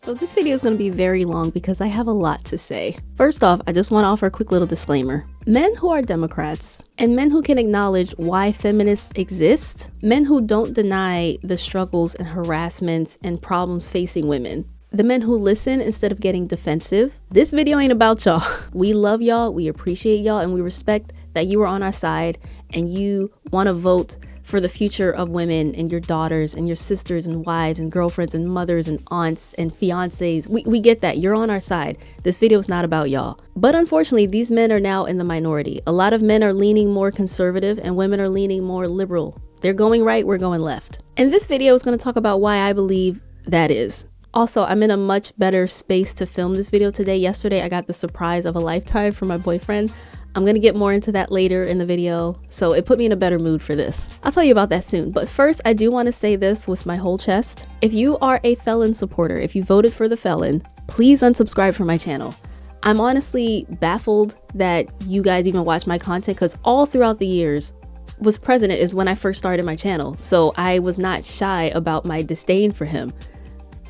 So this video is going to be very long because I have a lot to say. First off, I just want to offer a quick little disclaimer. Men who are Democrats and men who can acknowledge why feminists exist, men who don't deny the struggles and harassments and problems facing women, the men who listen instead of getting defensive, this video ain't about y'all. We love y'all, we appreciate y'all, and we respect that you are on our side and you want to vote for the future of women and your daughters and your sisters and wives and girlfriends and mothers and aunts and fiancés. We get that. You're on our side. This video is not about y'all. But unfortunately, these men are now in the minority. A lot of men are leaning more conservative and women are leaning more liberal. They're going right, we're going left. And this video is going to talk about why I believe that is. Also, I'm in a much better space to film this video today. Yesterday, I got the surprise of a lifetime from my boyfriend. I'm going to get more into that later in the video, so it put me in a better mood for this. I'll tell you about that soon, but first I do want to say this with my whole chest. If you are a felon supporter, if you voted for the felon, please unsubscribe from my channel. I'm honestly baffled that you guys even watch my content because all throughout the years, was president is when I first started my channel, so I was not shy about my disdain for him.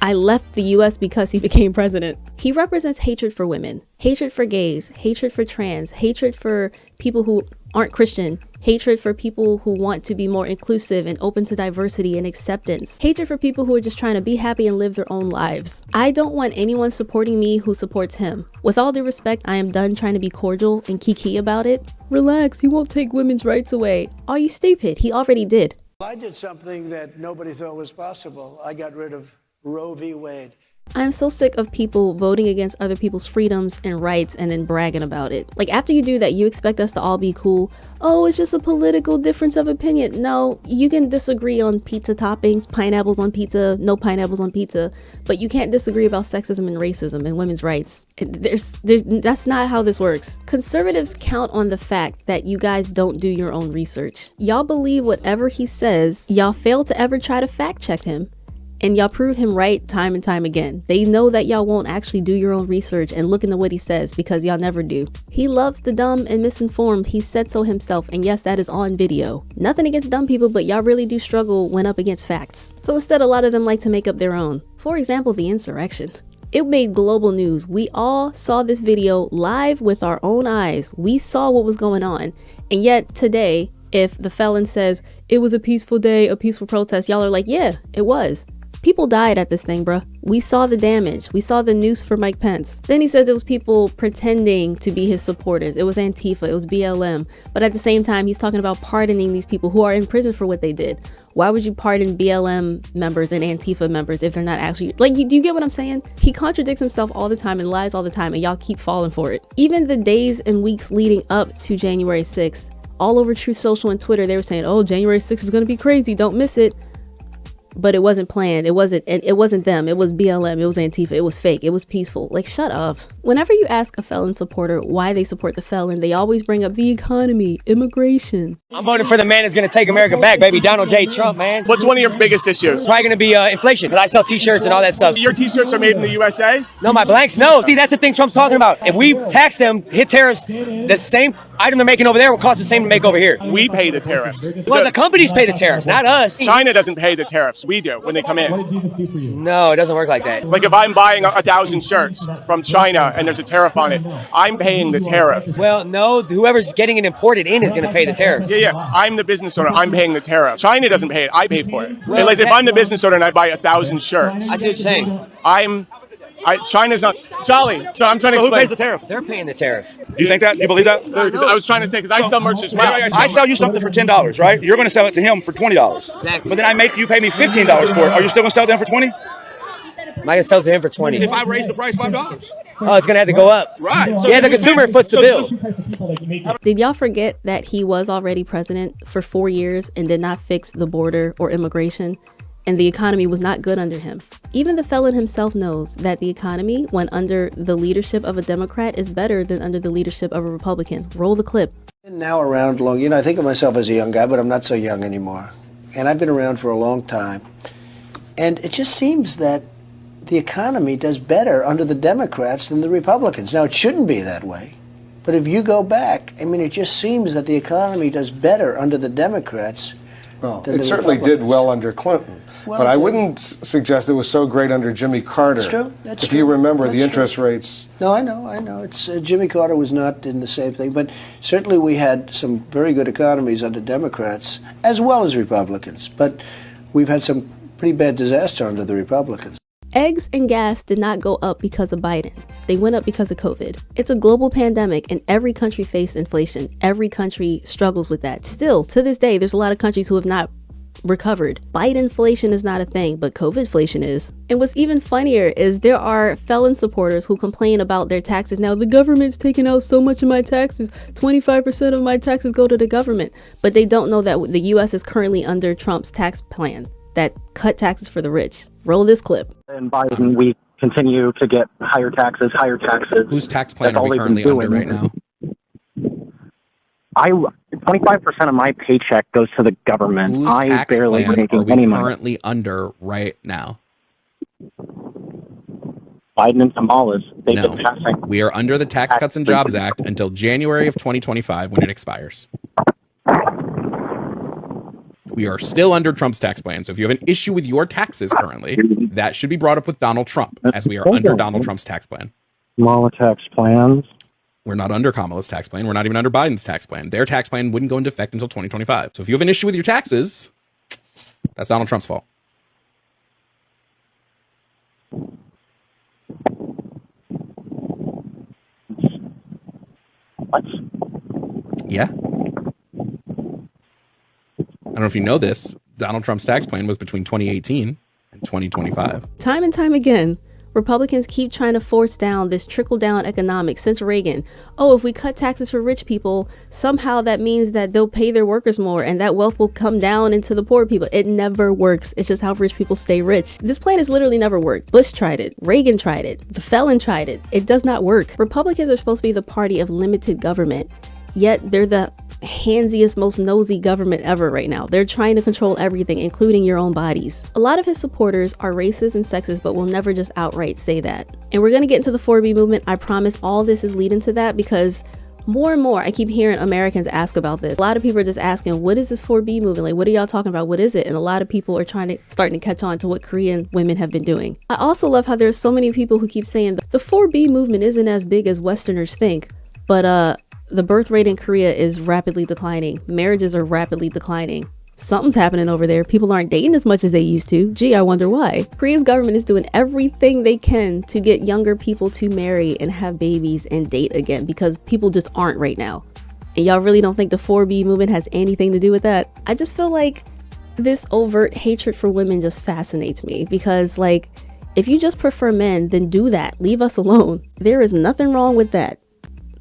I left the US because he became president. He represents hatred for women, hatred for gays, hatred for trans, hatred for people who aren't Christian, hatred for people who want to be more inclusive and open to diversity and acceptance, hatred for people who are just trying to be happy and live their own lives. I don't want anyone supporting me who supports him. With all due respect, I am done trying to be cordial and kiki about it. Relax, he won't take women's rights away. Are you stupid? He already did. I did something that nobody thought was possible. I got rid of Roe v. Wade. I'm so sick of people voting against other people's freedoms and rights and then bragging about it. Like, after you do that, you expect us to all be cool. Oh, it's just a political difference of opinion. No, you can disagree on pizza toppings, pineapples on pizza, no pineapples on pizza, but you can't disagree about sexism and racism and women's rights. That's not how this works. Conservatives count on the fact that you guys don't do your own research. Y'all believe whatever he says. Y'all fail to ever try to fact check him. And y'all proved him right time and time again. They know that y'all won't actually do your own research and look into what he says because y'all never do. He loves the dumb and misinformed. He said so himself, and yes, that is on video. Nothing against dumb people, but y'all really do struggle when up against facts. So instead, a lot of them like to make up their own. For example, the insurrection. It made global news. We all saw this video live with our own eyes. We saw what was going on. And yet today, if the felon says it was a peaceful day, a peaceful protest, y'all are like, yeah, it was. People died at this thing, bruh. We saw the damage. We saw the noose for Mike Pence. Then he says it was people pretending to be his supporters. It was Antifa, it was BLM. But at the same time, he's talking about pardoning these people who are in prison for what they did. Why would you pardon BLM members and Antifa members if they're not actually, like, do you get what I'm saying? He contradicts himself all the time and lies all the time, and y'all keep falling for it. Even the days and weeks leading up to January 6th, all over Truth Social and Twitter, they were saying, oh, January 6th is gonna be crazy, don't miss it. But it wasn't planned. It wasn't them. It was BLM. It was Antifa. It was fake. It was peaceful. Like, shut up. Whenever you ask a felon supporter why they support the felon, they always bring up the economy, immigration. I'm voting for the man that's going to take America back, baby. Donald J. Trump, man. What's one of your biggest issues? It's probably going to be inflation, because I sell t-shirts and all that stuff. Your t-shirts are made in the USA? No, my blanks, no. See, that's the thing Trump's talking about. If we tax them, hit tariffs, the same item they're making over there will cost the same to make over here. We pay the tariffs. Well, the companies pay the tariffs, not us. China doesn't pay the tariffs. We do when they come in. No, it doesn't work like that. Like if I'm buying 1,000 shirts from China and there's a tariff on it, I'm paying the tariff. Well, no, whoever's getting it imported in is going to pay the tariffs. Yeah. I'm the business owner. I'm paying the tariff. China doesn't pay it. I pay for it. Well, like if I'm the business owner and I buy 1,000 shirts, I see what you're saying. China's not Jolly. So I'm trying to explain. Who pays the tariff? They're paying the tariff. Do you think that? Do you believe that? Because I was trying to say, because I sell merch as well. I sell you something for $10, right? You're going to sell it to him for $20. Exactly. But then I make you pay me $15 for it. Are you still going to sell it to him for $20? I'm going to sell it to him for $20. If I raise the price $5? Oh, it's going to have to go up. Right. So yeah, the consumer foots the bill. Did y'all forget that he was already president for 4 years and did not fix the border or immigration? And the economy was not good under him. Even the felon himself knows that the economy, when under the leadership of a Democrat, is better than under the leadership of a Republican. Roll the clip. Been now around long. I think of myself as a young guy, but I'm not so young anymore. And I've been around for a long time. And it just seems that the economy does better under the Democrats than the Republicans. Now, it shouldn't be that way. But if you go back, it just seems that the economy does better under the Democrats Well, than it the certainly did Republicans. well under Clinton. Well, but I wouldn't suggest it was so great under Jimmy Carter. That's true. That's if true. you remember, That's the interest true. rates. No, I know. It's Jimmy Carter was not in the same thing, but certainly we had some very good economies under Democrats as well as Republicans. But we've had some pretty bad disaster under the Republicans. Eggs and gas did not go up because of Biden. They went up because of COVID. It's a global pandemic and every country faced inflation. Every country struggles with that. Still, to this day, there's a lot of countries who have not recovered. Bidenflation is not a thing, but COVIDflation is. And what's even funnier is there are felon supporters who complain about their taxes. Now, the government's taking out so much of my taxes. 25% of my taxes go to the government. But they don't know that the U.S. is currently under Trump's tax plan that cut taxes for the rich. Roll this clip. And Biden, we continue to get higher taxes. Whose tax plan are we currently under right now? 25% of my paycheck goes to the government. Whose I tax barely plan are making we any money. currently under right now? Biden and Kamala's, they've No, been passing. we are under the Tax Cuts and Jobs Act until January of 2025 when it expires. We are still under Trump's tax plan. So if you have an issue with your taxes currently, that should be brought up with Donald Trump, as we are under Donald Trump's tax plan. Kamala tax plans. We're not under Kamala's tax plan. We're not even under Biden's tax plan. Their tax plan wouldn't go into effect until 2025. So if you have an issue with your taxes, that's Donald Trump's fault. What? Yeah. I don't know if you know this. Donald Trump's tax plan was between 2018 and 2025. Time and time again, Republicans keep trying to force down this trickle-down economics since Reagan. Oh, if we cut taxes for rich people, somehow that means that they'll pay their workers more and that wealth will come down into the poor people. It never works. It's just how rich people stay rich. This plan has literally never worked. Bush tried it. Reagan tried it. The felon tried it. It does not work. Republicans are supposed to be the party of limited government, yet they're the handsiest, most nosy government ever right now. They're trying to control everything, including your own bodies. A lot of his supporters are racist and sexist, but will never just outright say that. And we're going to get into the 4B movement. I promise all this is leading to that, because more and more I keep hearing Americans ask about this. A lot of people are just asking, what is this 4B movement? Like, what are y'all talking about? What is it? And a lot of people are starting to catch on to what Korean women have been doing. I also love how there's so many people who keep saying the 4B movement isn't as big as Westerners think, but the birth rate in Korea is rapidly declining. Marriages are rapidly declining. Something's happening over there. People aren't dating as much as they used to. Gee, I wonder why. Korea's government is doing everything they can to get younger people to marry and have babies and date again, because people just aren't right now. And y'all really don't think the 4B movement has anything to do with that? I just feel like this overt hatred for women just fascinates me, because like, if you just prefer men, then do that. Leave us alone. There is nothing wrong with that.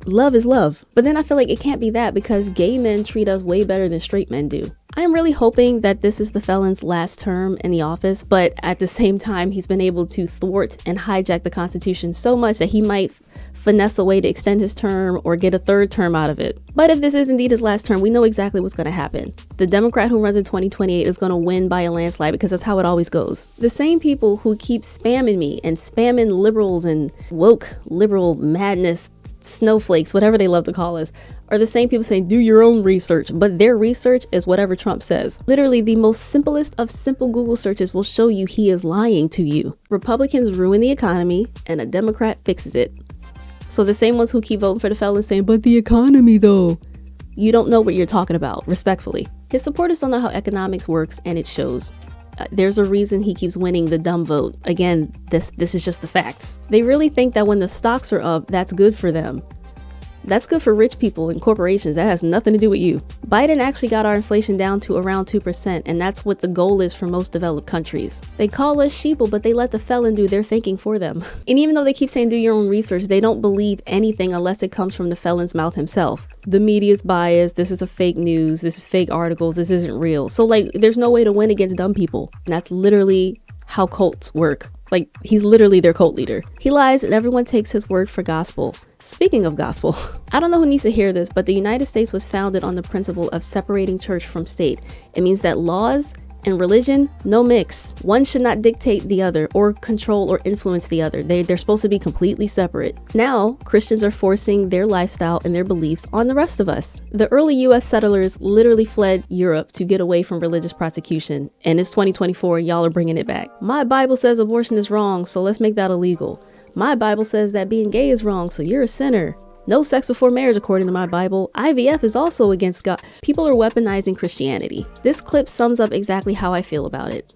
Love is love. But then I feel like it can't be that, because gay men treat us way better than straight men do. I'm really hoping that this is the felon's last term in the office, but at the same time, he's been able to thwart and hijack the Constitution so much that he might finesse a way to extend his term or get a third term out of it. But if this is indeed his last term, we know exactly what's going to happen. The Democrat who runs in 2028 is going to win by a landslide, because that's how it always goes. The same people who keep spamming me and spamming liberals and woke liberal madness snowflakes, whatever they love to call us, are the same people saying do your own research, but their research is whatever Trump says. Literally, the most simplest of simple Google searches will show you he is lying to you. Republicans ruin the economy and a Democrat fixes it. So the same ones who keep voting for the felon saying, but the economy though, you don't know what you're talking about, respectfully. His supporters don't know how economics works, and it shows. There's a reason he keeps winning the dumb vote. Again, this is just the facts. They really think that when the stocks are up, that's good for them. That's good for rich people and corporations. That has nothing to do with you. Biden actually got our inflation down to around 2%, and that's what the goal is for most developed countries. They call us sheeple, but they let the felon do their thinking for them. And even though they keep saying do your own research, they don't believe anything unless it comes from the felon's mouth himself. The media's biased, this is a fake news, this is fake articles, this isn't real. So like, there's no way to win against dumb people. And that's literally how cults work. Like, he's literally their cult leader. He lies and everyone takes his word for gospel. Speaking of gospel, I don't know who needs to hear this, but the United States was founded on the principle of separating church from state. It means that laws And religion, no mix. One should not dictate the other or control or influence the other. They're supposed to be completely separate. Now, Christians are forcing their lifestyle and their beliefs on the rest of us. The early US settlers literally fled Europe to get away from religious prosecution. And it's 2024, y'all are bringing it back. My Bible says abortion is wrong, so let's make that illegal. My Bible says that being gay is wrong, so you're a sinner. No sex before marriage, according to my Bible. IVF is also against God. People are weaponizing Christianity. This clip sums up exactly how I feel about it.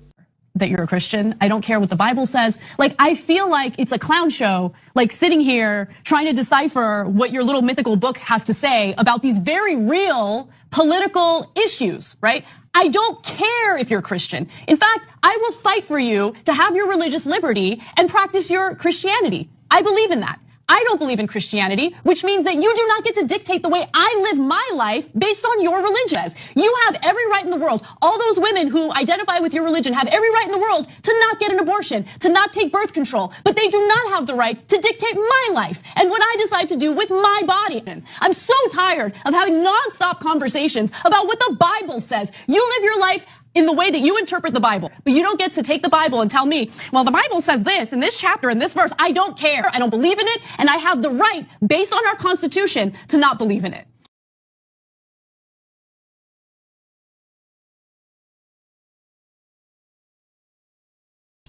That you're a Christian. I don't care what the Bible says. Like, I feel like it's a clown show, like sitting here trying to decipher what your little mythical book has to say about these very real political issues, right? I don't care if you're a Christian. In fact, I will fight for you to have your religious liberty and practice your Christianity. I believe in that. I don't believe in Christianity, which means that you do not get to dictate the way I live my life based on your religion. You have every right in the world. All those women who identify with your religion have every right in the world to not get an abortion, to not take birth control, but they do not have the right to dictate my life and what I decide to do with my body. I'm so tired of having nonstop conversations about what the Bible says. You live your life in the way that you interpret the Bible. But you don't get to take the Bible and tell me, well, the Bible says this in this chapter, in this verse. I don't care. I don't believe in it. And I have the right, based on our Constitution, to not believe in it.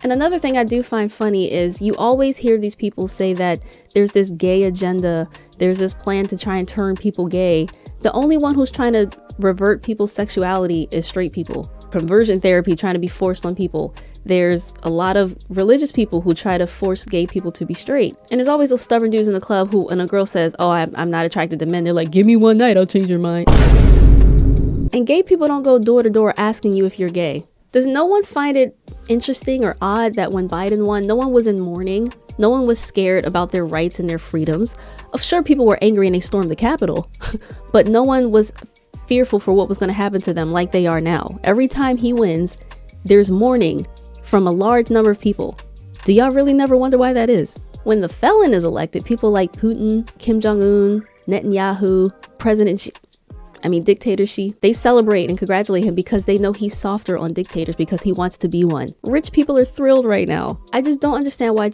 And another thing I do find funny is you always hear these people say that there's this gay agenda. There's this plan to try and turn people gay. The only one who's trying to revert people's sexuality is straight people. Conversion therapy trying to be forced on people. There's a lot of religious people who try to force gay people to be straight. And there's always those stubborn dudes in the club who, when a girl says, oh, I'm not attracted to men, they're like, give me one night, I'll change your mind. And gay people don't go door to door asking you if you're gay. Does no one find it interesting or odd that when Biden won, no one was in mourning? No one was scared about their rights and their freedoms. Sure, people were angry and they stormed the Capitol, but no one was fearful for what was going to happen to them like they are now. Every time he wins, there's mourning from a large number of people. Do y'all really never wonder why that is? When the felon is elected, people like Putin, Kim Jong-un, Netanyahu, dictator Xi, they celebrate and congratulate him because they know he's softer on dictators because he wants to be one. Rich people are thrilled right now. I just don't understand why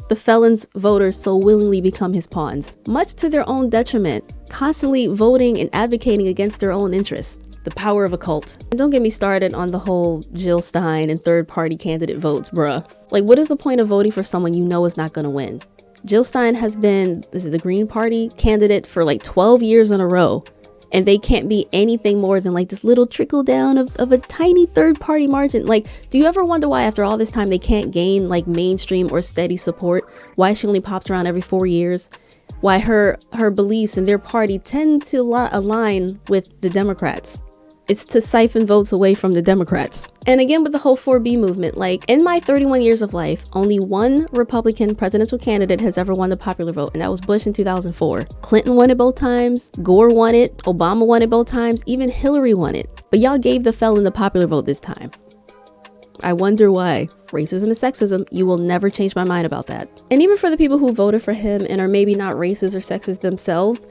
the felon's voters so willingly become his pawns, much to their own detriment, constantly voting and advocating against their own interests. The power of a cult. And don't get me started on the whole Jill Stein and third-party candidate votes, bruh. Like, what is the point of voting for someone you know is not gonna win? Jill Stein has been, the Green Party candidate for like 12 years in a row, and they can't be anything more than like this little trickle down of a tiny third-party margin. Like, do you ever wonder why after all this time they can't gain like mainstream or steady support? Why she only pops around every 4 years? Why her beliefs and their party tend to align with the Democrats? It's to siphon votes away from the Democrats. And again, with the whole 4B movement, like in my 31 years of life, only one Republican presidential candidate has ever won the popular vote, and that was Bush in 2004. Clinton won it both times, Gore won it, Obama won it both times, even Hillary won it. But y'all gave the felon the popular vote this time. I wonder why. Racism is sexism. You will never change my mind about that. And even for the people who voted for him and are maybe not racist or sexist themselves,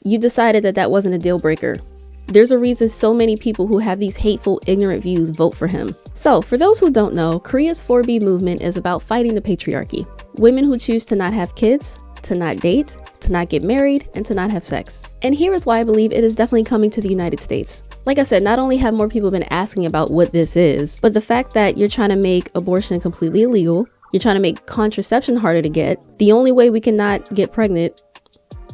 you decided that that wasn't a deal breaker. There's a reason so many people who have these hateful, ignorant views vote for him. So, for those who don't know, Korea's 4B movement is about fighting the patriarchy. Women who choose to not have kids, to not date, to not get married, and to not have sex. And here is why I believe it is definitely coming to the United States. Like I said, not only have more people been asking about what this is, but the fact that you're trying to make abortion completely illegal, you're trying to make contraception harder to get. The only way we cannot get pregnant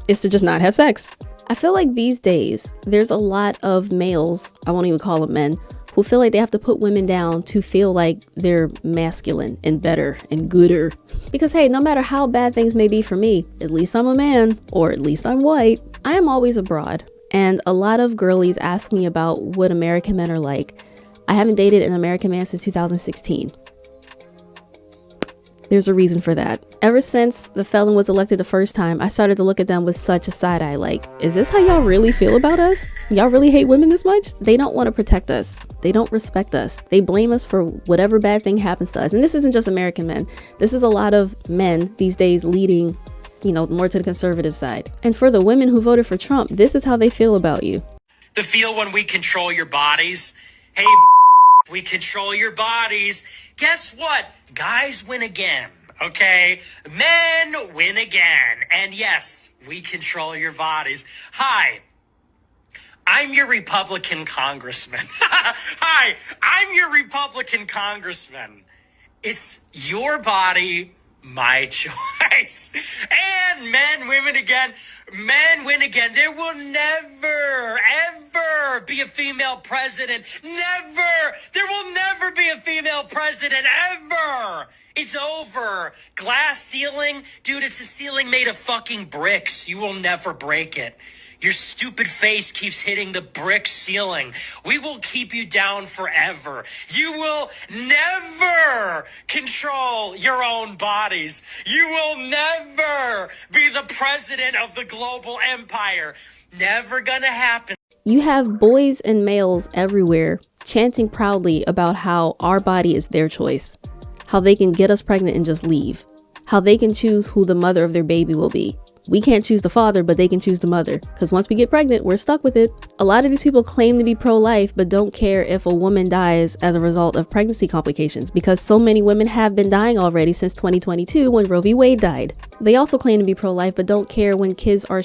is to just not have sex. I feel like these days, there's a lot of males, I won't even call them men, who feel like they have to put women down to feel like they're masculine and better and gooder. Because hey, no matter how bad things may be for me, at least I'm a man, or at least I'm white. I am always abroad, and a lot of girlies ask me about what American men are like. I haven't dated an American man since 2016. There's a reason for that. Ever since the felon was elected the first time, I started to look at them with such a side eye, like, is this how y'all really feel about us? Y'all really hate women this much? They don't want to protect us. They don't respect us. They blame us for whatever bad thing happens to us. And this isn't just American men. This is a lot of men these days leading, more to the conservative side. And for the women who voted for Trump, this is how they feel about you. The feel when we control your bodies. Hey, We control your bodies. Guess what? Guys win again, okay? Men win again. And yes, we control your bodies. Hi, I'm your Republican congressman. Hi, I'm your Republican congressman. It's your body, my choice. And men, women again. Men win again. There will never, ever be a female president. Never. There will never be a female president, ever. It's over. Glass ceiling? Dude, it's a ceiling made of fucking bricks. You will never break it. Your stupid face keeps hitting the brick ceiling. We will keep you down forever. You will never control your own bodies. You will never be the president of the global empire. Never gonna happen. You have boys and males everywhere chanting proudly about how our body is their choice, how they can get us pregnant and just leave, how they can choose who the mother of their baby will be. We can't choose the father, but they can choose the mother. Because once we get pregnant, we're stuck with it. A lot of these people claim to be pro-life, but don't care if a woman dies as a result of pregnancy complications, because so many women have been dying already since 2022 when Roe v. Wade died. They also claim to be pro-life, but don't care when kids are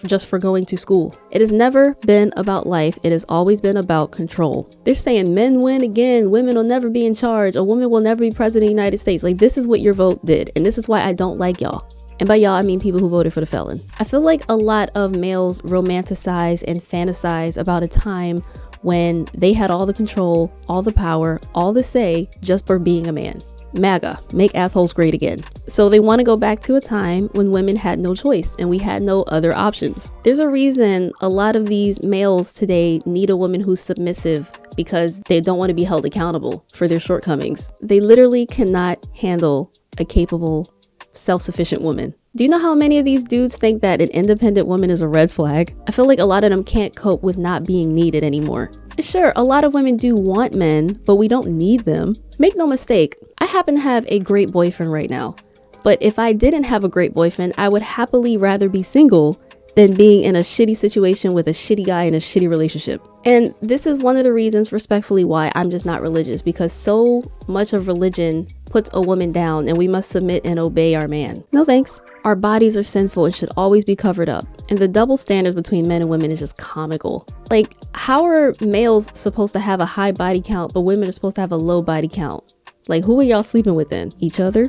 just for going to school. It has never been about life. It has always been about control. They're saying men win again. Women will never be in charge. A woman will never be president of the United States. Like, this is what your vote did. And this is why I don't like y'all. And by y'all, I mean people who voted for the felon. I feel like a lot of males romanticize and fantasize about a time when they had all the control, all the power, all the say just for being a man. MAGA, make assholes great again. So they want to go back to a time when women had no choice and we had no other options. There's a reason a lot of these males today need a woman who's submissive, because they don't want to be held accountable for their shortcomings. They literally cannot handle a capable, self-sufficient woman. Do you know how many of these dudes think that an independent woman is a red flag? I feel like a lot of them can't cope with not being needed anymore. Sure, a lot of women do want men, but we don't need them. Make no mistake, I happen to have a great boyfriend right now. But if I didn't have a great boyfriend, I would happily rather be single than being in a shitty situation with a shitty guy in a shitty relationship. And this is one of the reasons, respectfully, why I'm just not religious, because so much of religion puts a woman down and we must submit and obey our man. No thanks. Our bodies are sinful and should always be covered up. And the double standards between men and women is just comical. Like, how are males supposed to have a high body count, but women are supposed to have a low body count? Like, who are y'all sleeping with then? Each other?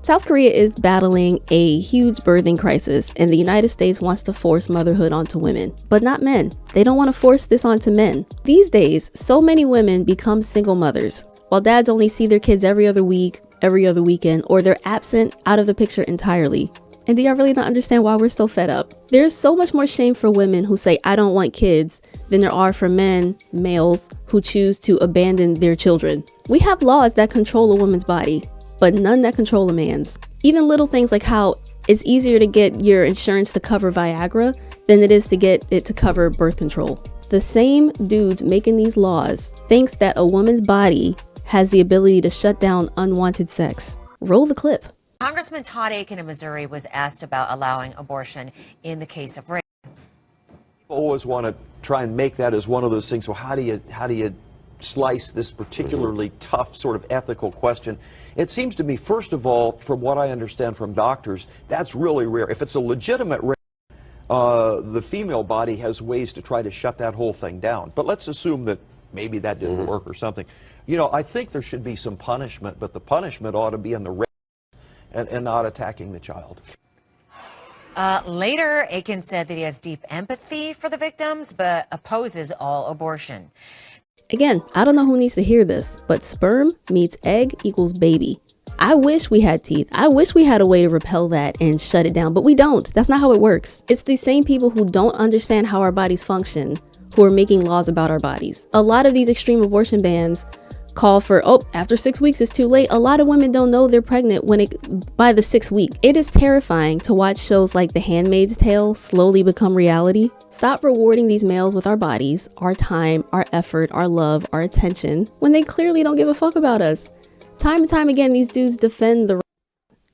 South Korea is battling a huge birthing crisis, and the United States wants to force motherhood onto women, but not men. They don't want to force this onto men. These days, so many women become single mothers, while dads only see their kids every other week, every other weekend, or they're absent out of the picture entirely. And do y'all really not understand why we're so fed up? There's so much more shame for women who say, I don't want kids, than there are for men, males, who choose to abandon their children. We have laws that control a woman's body, but none that control a man's. Even little things like how it's easier to get your insurance to cover Viagra than it is to get it to cover birth control. The same dudes making these laws thinks that a woman's body has the ability to shut down unwanted sex. Roll the clip. Congressman Todd Akin of Missouri was asked about allowing abortion in the case of rape. People always want to try and make that as one of those things. So how do you slice this particularly tough sort of ethical question? It seems to me, first of all, from what I understand from doctors, that's really rare. If it's a legitimate rape, the female body has ways to try to shut that whole thing down. But let's assume that maybe that didn't work or something. You know, I think there should be some punishment, but the punishment ought to be in the rape and not attacking the child. Later, Akin said that he has deep empathy for the victims, but opposes all abortion. Again, I don't know who needs to hear this, but sperm meets egg equals baby. I wish we had teeth. I wish we had a way to repel that and shut it down, but we don't. That's not how it works. It's the same people who don't understand how our bodies function who are making laws about our bodies. A lot of these extreme abortion bans call for, after 6 weeks it's too late. A lot of women don't know they're pregnant by the 6th week. It is terrifying to watch shows like The Handmaid's Tale slowly become reality. Stop rewarding these males with our bodies, our time, our effort, our love, our attention, when they clearly don't give a fuck about us. Time and time again, these dudes defend the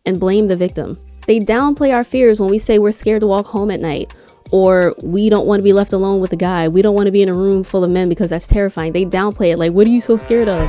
and blame the victim. They downplay our fears when we say we're scared to walk home at night, Or we don't want to be left alone with a guy. We don't want to be in a room full of men because that's terrifying. They downplay it like, what are you so scared of?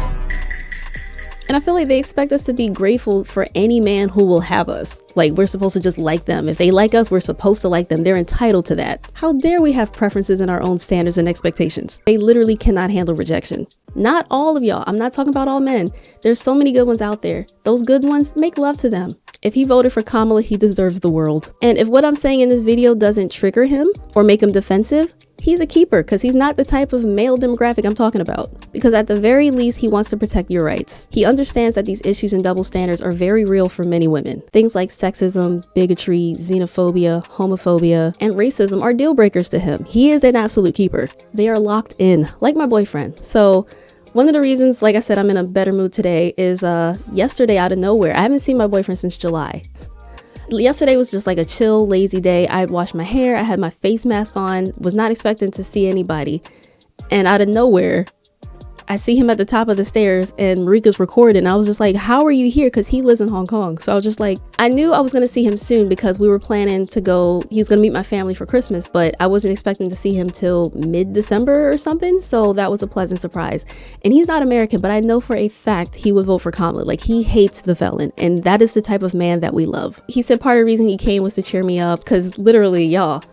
And I feel like they expect us to be grateful for any man who will have us. Like we're supposed to just like them. If they like us, we're supposed to like them. They're entitled to that. How dare we have preferences in our own standards and expectations? They literally cannot handle rejection. Not all of y'all. I'm not talking about all men. There's so many good ones out there. Those good ones, make love to them. If he voted for Kamala, he deserves the world. And if what I'm saying in this video doesn't trigger him or make him defensive, he's a keeper because he's not the type of male demographic I'm talking about. Because at the very least, he wants to protect your rights. He understands that these issues and double standards are very real for many women. Things like sexism, bigotry, xenophobia, homophobia, and racism are deal breakers to him. He is an absolute keeper. They are locked in, like my boyfriend. So one of the reasons, like I said, I'm in a better mood today is yesterday out of nowhere. I haven't seen my boyfriend since July. Yesterday was just like a chill, lazy day. I had washed my hair. I had my face mask on. Was not expecting to see anybody. And out of nowhere, I see him at the top of the stairs and Marika's recording. I was just like, how are you here? Because he lives in Hong Kong. So I was just like, I knew I was going to see him soon because we were planning to go. He was going to meet my family for Christmas, but I wasn't expecting to see him till mid-December or something. So that was a pleasant surprise. And he's not American, but I know for a fact he would vote for Kamala. Like he hates the felon. And that is the type of man that we love. He said part of the reason he came was to cheer me up because literally, y'all,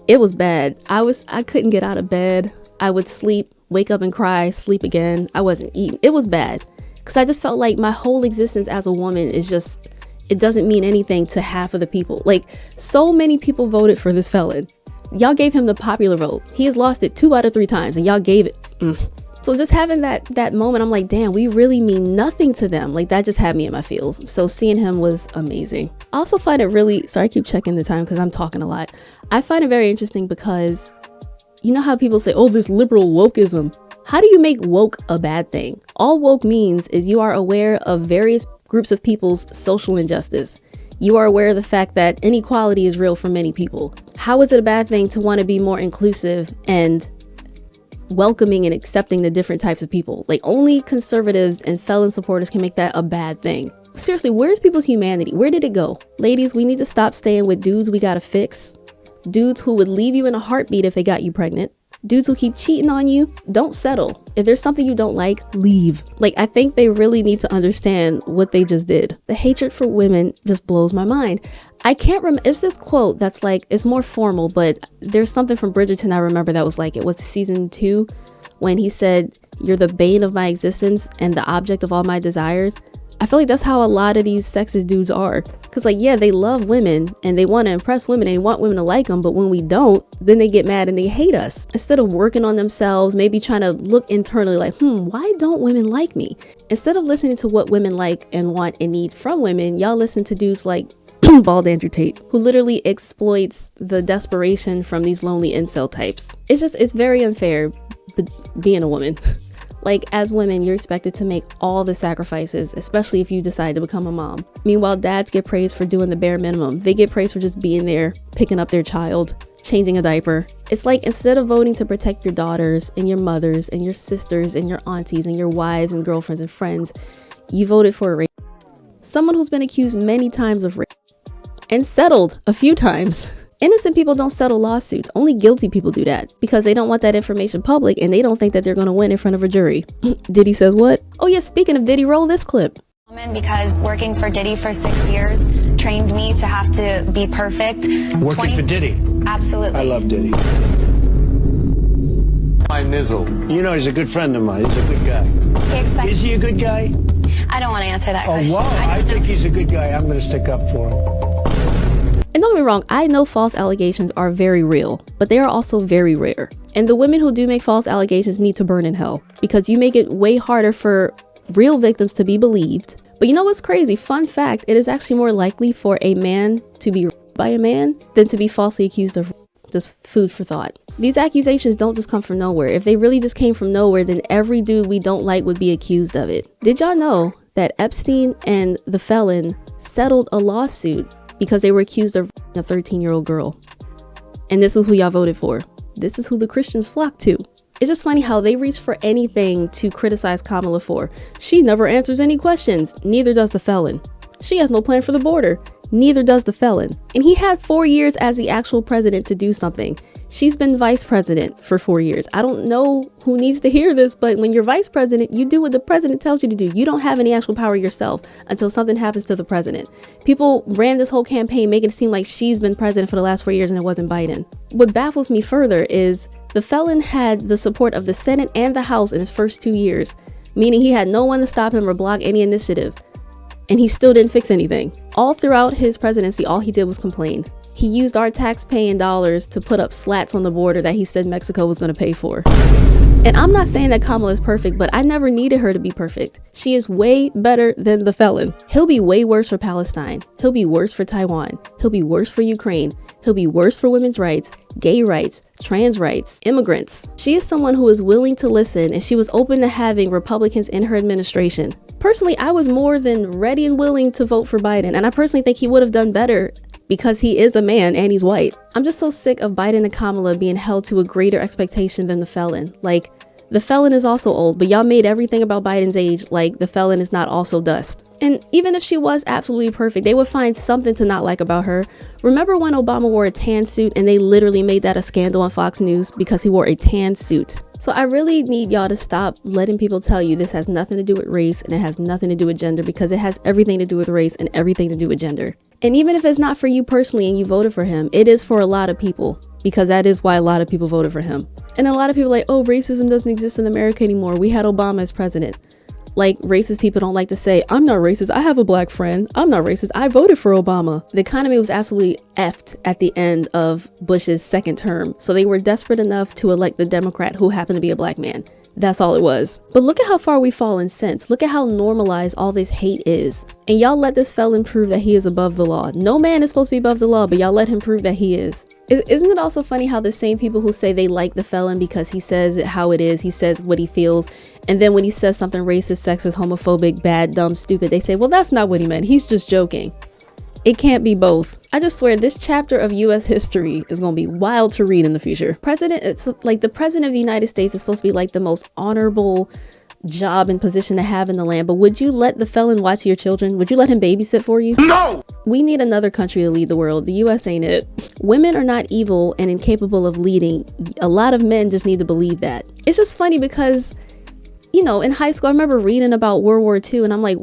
it was bad. I couldn't get out of bed. I would sleep, wake up and cry, sleep again. I wasn't eating. It was bad because I just felt like my whole existence as a woman is just, it doesn't mean anything to half of the people. Like so many people voted for this felon. Y'all gave him the popular vote. He has lost it 2 out of 3 times and y'all gave it. So just having that moment, I'm like, damn, we really mean nothing to them. Like that just had me in my feels. So seeing him was amazing. I also find it really, sorry, I keep checking the time because I'm talking a lot. I find it very interesting because you know how people say, oh, this liberal wokeism. How do you make woke a bad thing? All woke means is you are aware of various groups of people's social injustice. You are aware of the fact that inequality is real for many people. How is it a bad thing to want to be more inclusive and welcoming and accepting the different types of people? Like only conservatives and felon supporters can make that a bad thing. Seriously, where's people's humanity? Where did it go? Ladies, we need to stop staying with dudes we gotta fix. Dudes who would leave you in a heartbeat if they got you pregnant. Dudes who keep cheating on you. Don't settle. If there's something you don't like, leave. Like, I think they really need to understand what they just did. The hatred for women just blows my mind. I can't remember. It's this quote that's like, it's more formal, but there's something from Bridgerton I remember that was like, it was season 2 when he said, "You're the bane of my existence and the object of all my desires." I feel like that's how a lot of these sexist dudes are. Cause like, yeah, they love women and they want to impress women and they want women to like them. But when we don't, then they get mad and they hate us. Instead of working on themselves, maybe trying to look internally like, why don't women like me? Instead of listening to what women like and want and need from women, y'all listen to dudes like Bald Andrew Tate, who literally exploits the desperation from these lonely incel types. It's very unfair being a woman. Like, as women, you're expected to make all the sacrifices, especially if you decide to become a mom. Meanwhile, dads get praised for doing the bare minimum. They get praised for just being there, picking up their child, changing a diaper. It's like, instead of voting to protect your daughters and your mothers and your sisters and your aunties and your wives and girlfriends and friends, you voted for a rape. Someone who's been accused many times of rape and settled a few times. Innocent people don't settle lawsuits. Only guilty people do that because they don't want that information public and they don't think that they're going to win in front of a jury. Diddy says what? Oh yeah, speaking of Diddy, roll this clip. Because working for Diddy for 6 years trained me to have to be perfect. Working for Diddy? Absolutely. I love Diddy. My nizzle. You know, he's a good friend of mine. He's a good guy. Is he a good guy? I don't want to answer that question. Oh, wow. I think he's a good guy. I'm going to stick up for him. And don't get me wrong, I know false allegations are very real, but they are also very rare. And the women who do make false allegations need to burn in hell because you make it way harder for real victims to be believed. But you know what's crazy? Fun fact, it is actually more likely for a man to be raped by a man than to be falsely accused of rape. Just food for thought. These accusations don't just come from nowhere. If they really just came from nowhere, then every dude we don't like would be accused of it. Did y'all know that Epstein and the felon settled a lawsuit because they were accused of a 13-year-old girl? And this is who y'all voted for. This is who the Christians flocked to. It's just funny how they reach for anything to criticize Kamala for. She never answers any questions. Neither does the felon. She has no plan for the border. Neither does the felon. And he had 4 years as the actual president to do something. She's been vice president for 4 years. I don't know who needs to hear this, but when you're vice president, you do what the president tells you to do. You don't have any actual power yourself until something happens to the president. People ran this whole campaign making it seem like she's been president for the last 4 years and it wasn't Biden. What baffles me further is the felon had the support of the Senate and the House in his first 2 years, meaning he had no one to stop him or block any initiative. And he still didn't fix anything. All throughout his presidency, all he did was complain. He used our tax-paying dollars to put up slats on the border that he said Mexico was going to pay for. And I'm not saying that Kamala is perfect, but I never needed her to be perfect. She is way better than the felon. He'll be way worse for Palestine. He'll be worse for Taiwan. He'll be worse for Ukraine. He'll be worse for women's rights, gay rights, trans rights, immigrants. She is someone who is willing to listen, and she was open to having Republicans in her administration. Personally, I was more than ready and willing to vote for Biden, and I personally think he would have done better because he is a man and he's white. I'm just so sick of Biden and Kamala being held to a greater expectation than the felon. Like, the felon is also old, but y'all made everything about Biden's age like the felon is not also dust. And even if she was absolutely perfect, they would find something to not like about her. Remember when Obama wore a tan suit and they literally made that a scandal on Fox News because he wore a tan suit? So I really need y'all to stop letting people tell you this has nothing to do with race and it has nothing to do with gender, because it has everything to do with race and everything to do with gender. And even if it's not for you personally and you voted for him, it is for a lot of people, because that is why a lot of people voted for him. And a lot of people are like, oh, racism doesn't exist in America anymore. We had Obama as president. Like, racist people don't like to say, I'm not racist, I have a black friend. I'm not racist, I voted for Obama. The economy was absolutely effed at the end of Bush's second term. So they were desperate enough to elect the Democrat who happened to be a black man. That's all it was. But look at how far we've fallen since. Look at how normalized all this hate is. And y'all let this felon prove that he is above the law. No man is supposed to be above the law, but y'all let him prove that he is. Isn't it also funny how the same people who say they like the felon because he says it how it is, he says what he feels, and then when he says something racist, sexist, homophobic, bad, dumb, stupid, they say, well, that's not what he meant. He's just joking. It can't be both. I just swear this chapter of US history is going to be wild to read in the future. It's like the president of the United States is supposed to be like the most honorable job and position to have in the land, but would you let the felon watch your children? Would you let him babysit for you? No! We need another country to lead the world. The US ain't it. Women are not evil and incapable of leading. A lot of men just need to believe that. It's just funny because, you know, in high school, I remember reading about World War II and I'm like,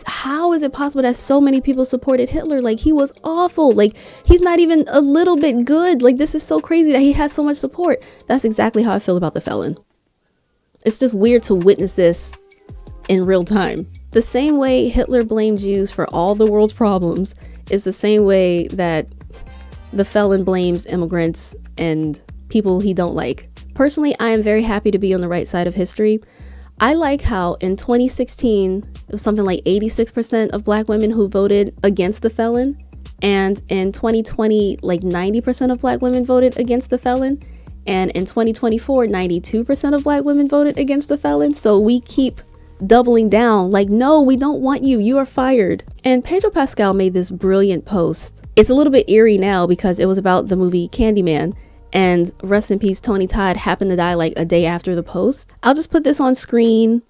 how is it possible that so many people supported Hitler? Like, he was awful. Like, he's not even a little bit good. Like, this is so crazy that he has so much support. That's exactly how I feel about the felon. It's just weird to witness this in real time. The same way Hitler blamed Jews for all the world's problems is the same way that the felon blames immigrants and people he don't like. Personally, I am very happy to be on the right side of history. I like how in 2016, it was something like 86% of black women who voted against the felon. And in 2020, like 90% of black women voted against the felon. And in 2024, 92% of black women voted against the felon. So we keep doubling down like, no, we don't want you. You are fired. And Pedro Pascal made this brilliant post. It's a little bit eerie now because it was about the movie Candyman. And rest in peace, Tony Todd happened to die like a day after the post. I'll just put this on screen.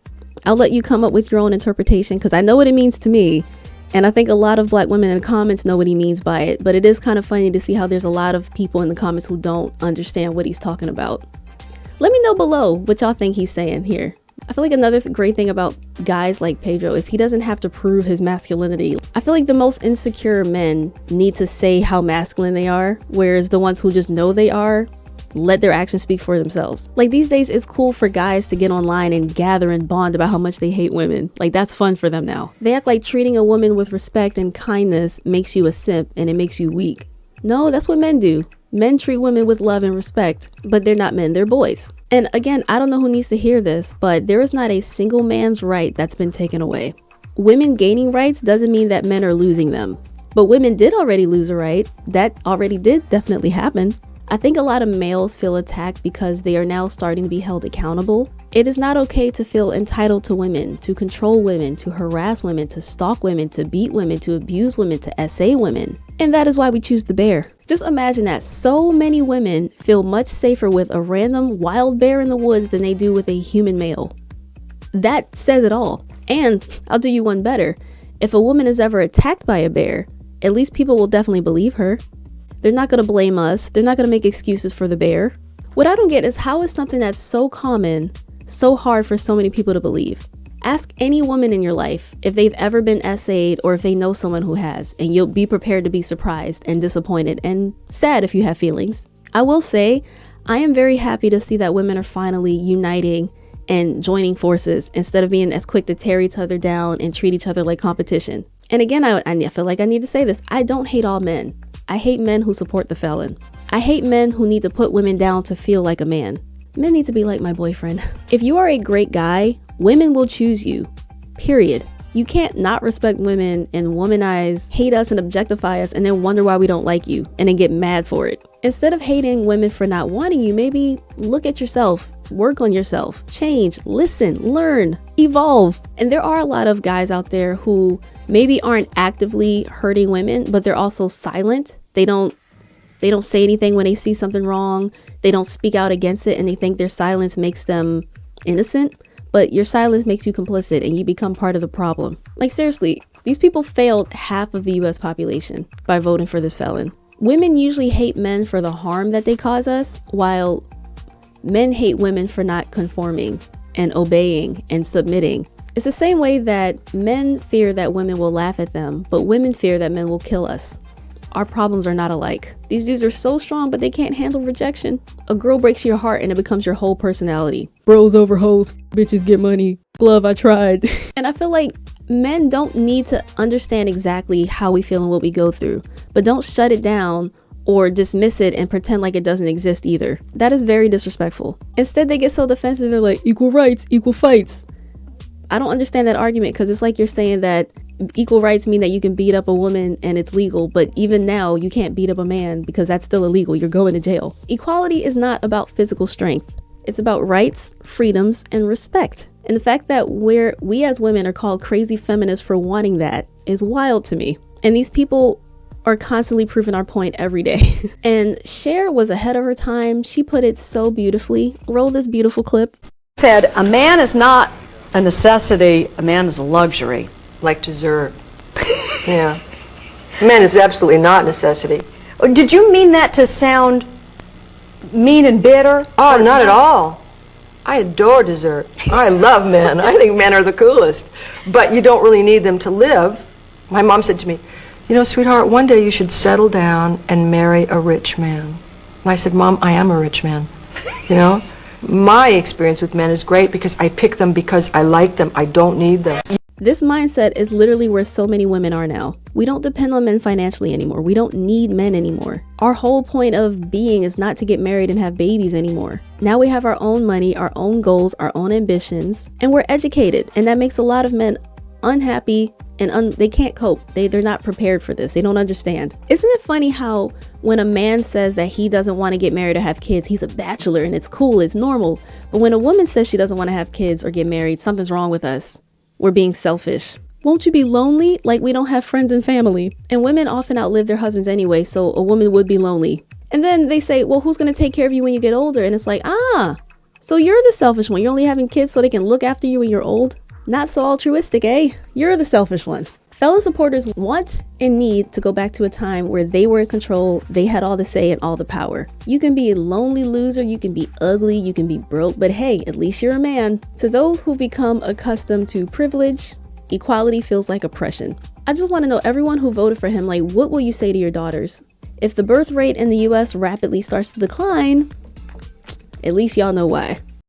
I'll let you come up with your own interpretation because I know what it means to me. And I think a lot of black women in the comments know what he means by it. But it is kind of funny to see how there's a lot of people in the comments who don't understand what he's talking about. Let me know below what y'all think he's saying here. I feel like another great thing about guys like Pedro is he doesn't have to prove his masculinity. I feel like the most insecure men need to say how masculine they are, whereas the ones who just know they are, let their actions speak for themselves. Like these days, it's cool for guys to get online and gather and bond about how much they hate women. Like that's fun for them now. They act like treating a woman with respect and kindness makes you a simp and it makes you weak. No, that's what men do. Men treat women with love and respect, but they're not men, they're boys. And again, I don't know who needs to hear this, but there is not a single man's right that's been taken away. Women gaining rights doesn't mean that men are losing them. But women did already lose a right. That already did definitely happen. I think a lot of males feel attacked because they are now starting to be held accountable. It is not okay to feel entitled to women, to control women, to harass women, to stalk women, to beat women, to abuse women, to essay women. And that is why we choose the bear. Just imagine that so many women feel much safer with a random wild bear in the woods than they do with a human male. That says it all. And I'll do you one better. If a woman is ever attacked by a bear, at least people will definitely believe her. They're not going to blame us. They're not going to make excuses for the bear. What I don't get is how is something that's so common so hard for so many people to believe? Ask any woman in your life if they've ever been essayed or if they know someone who has, and you'll be prepared to be surprised and disappointed and sad if you have feelings. I will say, I am very happy to see that women are finally uniting and joining forces instead of being as quick to tear each other down and treat each other like competition. And again, I feel like I need to say this. I don't hate all men. I hate men who support the felon. I hate men who need to put women down to feel like a man. Men need to be like my boyfriend. If you are a great guy, women will choose you, period. You can't not respect women and womanize, hate us and objectify us and then wonder why we don't like you and then get mad for it. Instead of hating women for not wanting you, maybe look at yourself, work on yourself, change, listen, learn, evolve. And there are a lot of guys out there who maybe aren't actively hurting women, but they're also silent. They don't say anything when they see something wrong. They don't speak out against it and they think their silence makes them innocent. But your silence makes you complicit and you become part of the problem. Like seriously, these people failed half of the US population by voting for this felon. Women usually hate men for the harm that they cause us, while men hate women for not conforming and obeying and submitting. It's the same way that men fear that women will laugh at them, but women fear that men will kill us. Our problems are not alike. These dudes are so strong, but they can't handle rejection. A girl breaks your heart and it becomes your whole personality. Bros over hoes, bitches get money. Glove, I tried. And I feel like men don't need to understand exactly how we feel and what we go through, but don't shut it down or dismiss it and pretend like it doesn't exist either. That is very disrespectful. Instead, they get so defensive, they're like, equal rights, equal fights. I don't understand that argument because it's like you're saying that equal rights mean that you can beat up a woman and it's legal, but even now you can't beat up a man because that's still illegal. You're going to jail. Equality is not about physical strength. It's about rights, freedoms, and respect. And the fact that we as women are called crazy feminists for wanting that is wild to me. And these people are constantly proving our point every day. And Cher was ahead of her time. She put it so beautifully. Roll this beautiful clip. Said, a man is not a necessity, a man is a luxury. Like dessert. Yeah. Man is absolutely not a necessity. Did you mean that to sound mean and bitter? Oh, not at all. I adore dessert. I love men. I think men are the coolest. But you don't really need them to live. My mom said to me, you know, sweetheart, one day you should settle down and marry a rich man. And I said, Mom, I am a rich man. You know? My experience with men is great because I pick them because I like them. I don't need them. This mindset is literally where so many women are now. We don't depend on men financially anymore. We don't need men anymore. Our whole point of being is not to get married and have babies anymore. Now we have our own money, our own goals, our own ambitions, and we're educated. And that makes a lot of men unhappy and they can't cope. They're not prepared for this. They don't understand. Isn't it funny how when a man says that he doesn't want to get married or have kids, he's a bachelor and it's cool, it's normal. But when a woman says she doesn't want to have kids or get married, something's wrong with us. We're being selfish. Won't you be lonely? Like we don't have friends and family. And women often outlive their husbands anyway, so a woman would be lonely. And then they say, well, who's going to take care of you when you get older? And it's like, so you're the selfish one. You're only having kids so they can look after you when you're old? Not so altruistic, eh? You're the selfish one. Fellow supporters want and need to go back to a time where they were in control, they had all the say and all the power. You can be a lonely loser, you can be ugly, you can be broke, but hey, at least you're a man. To those who've become accustomed to privilege, equality feels like oppression. I just want to know, everyone who voted for him, like, what will you say to your daughters? If the birth rate in the US rapidly starts to decline, at least y'all know why.